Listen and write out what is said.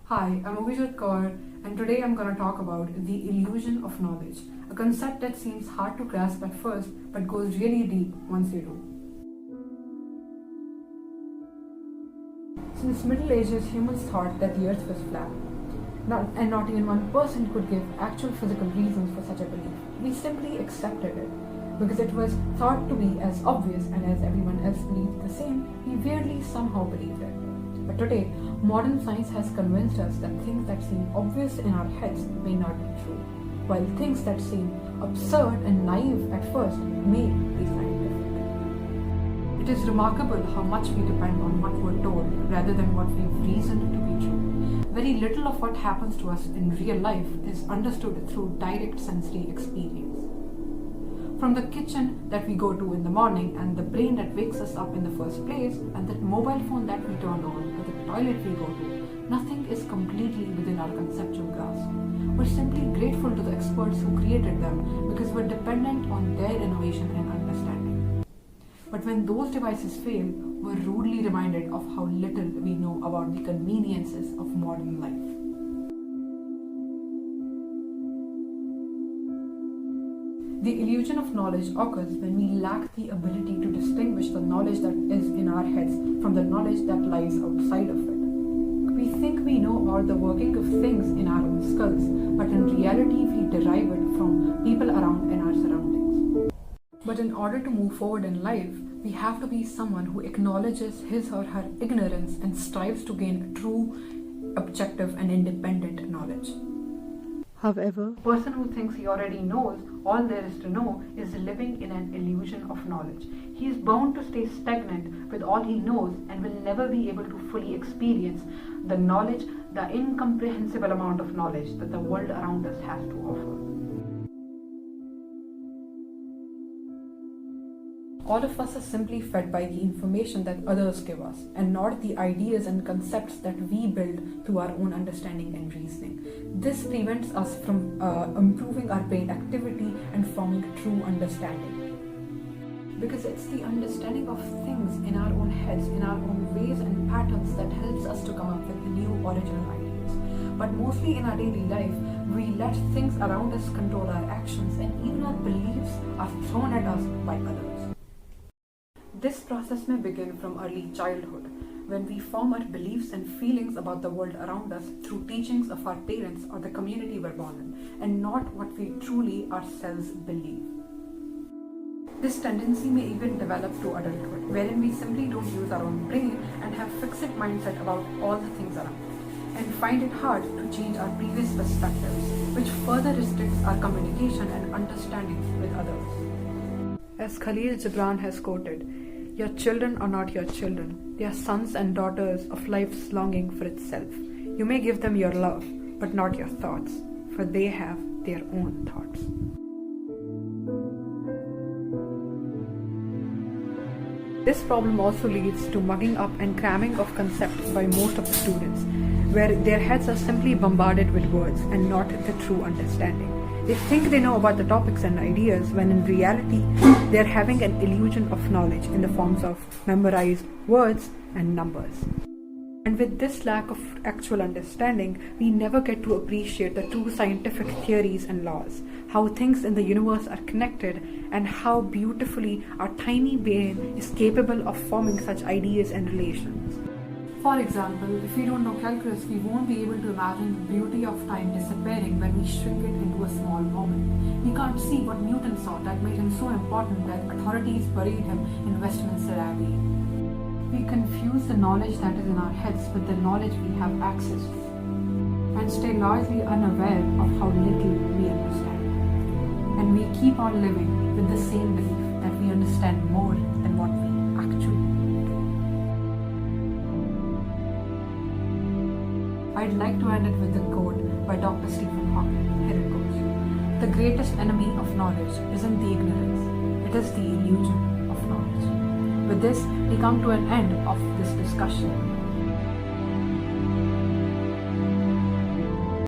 Hi, I'm Abhijit Kaur, and today I'm going to talk about the illusion of knowledge, a concept that seems hard to grasp at first but goes really deep once you do. Since Middle Ages, humans thought that the earth was flat, and not even one person could give actual physical reasons for such a belief. We simply accepted it because it was thought to be as obvious, and as everyone else believed the same, we weirdly somehow believed it. But today, modern science has convinced us that things that seem obvious in our heads may not be true, while things that seem absurd and naive at first may be scientific. It is remarkable how much we depend on what we're told rather than what we've reasoned to be true. Very little of what happens to us in real life is understood through direct sensory experience. From the kitchen that we go to in the morning, and the brain that wakes us up in the first place, and that mobile phone that we turn on, or the toilet we go to, nothing is completely within our conceptual grasp. We're simply grateful to the experts who created them because we're dependent on their innovation and understanding. But when those devices fail, we're rudely reminded of how little we know about the conveniences of modern life. The illusion of knowledge occurs when we lack the ability to distinguish the knowledge that is in our heads from the knowledge that lies outside of it. We think we know about the working of things in our own skulls, but in reality we derive it from people around in our surroundings. But in order to move forward in life, we have to be someone who acknowledges his or her ignorance and strives to gain true, objective and independent knowledge. However, a person who thinks he already knows all there is to know is living in an illusion of knowledge. He is bound to stay stagnant with all he knows and will never be able to fully experience the knowledge, the incomprehensible amount of knowledge that the world around us has to offer. All of us are simply fed by the information that others give us, and not the ideas and concepts that we build through our own understanding and reasoning. This prevents us from improving our brain activity and forming true understanding. Because it's the understanding of things in our own heads, in our own ways and patterns, that helps us to come up with new original ideas. But mostly in our daily life, we let things around us control our actions, and even our beliefs are thrown at us by others. This process may begin from early childhood, when we form our beliefs and feelings about the world around us through teachings of our parents or the community we're born in, and not what we truly ourselves believe. This tendency may even develop to adulthood, wherein we simply don't use our own brain and have fixed mindset about all the things around, and find it hard to change our previous perspectives, which further restricts our communication and understanding with others. As Khalil Gibran has quoted, "Your children are not your children. They are sons and daughters of life's longing for itself. You may give them your love, but not your thoughts, for they have their own thoughts." This problem also leads to mugging up and cramming of concepts by most of the students, where their heads are simply bombarded with words and not the true understanding. They think they know about the topics and ideas, when in reality, they are having an illusion of knowledge in the forms of memorized words and numbers. And with this lack of actual understanding, we never get to appreciate the true scientific theories and laws, how things in the universe are connected, and how beautifully our tiny brain is capable of forming such ideas and relations. For example, if we don't know calculus, we won't be able to imagine the beauty of time disappearing when we shrink it into a small moment. We can't see what Newton saw that made him so important that authorities buried him in Westminster Abbey. We confuse the knowledge that is in our heads with the knowledge we have access to, and stay largely unaware of how little we understand. And we keep on living with the same belief that we understand more than what we actually do. I'd like to end it with a quote by Dr. Stephen Hawking. Here it goes. "The greatest enemy of knowledge isn't the ignorance, it is the illusion of knowledge." With this, we come to an end of this discussion.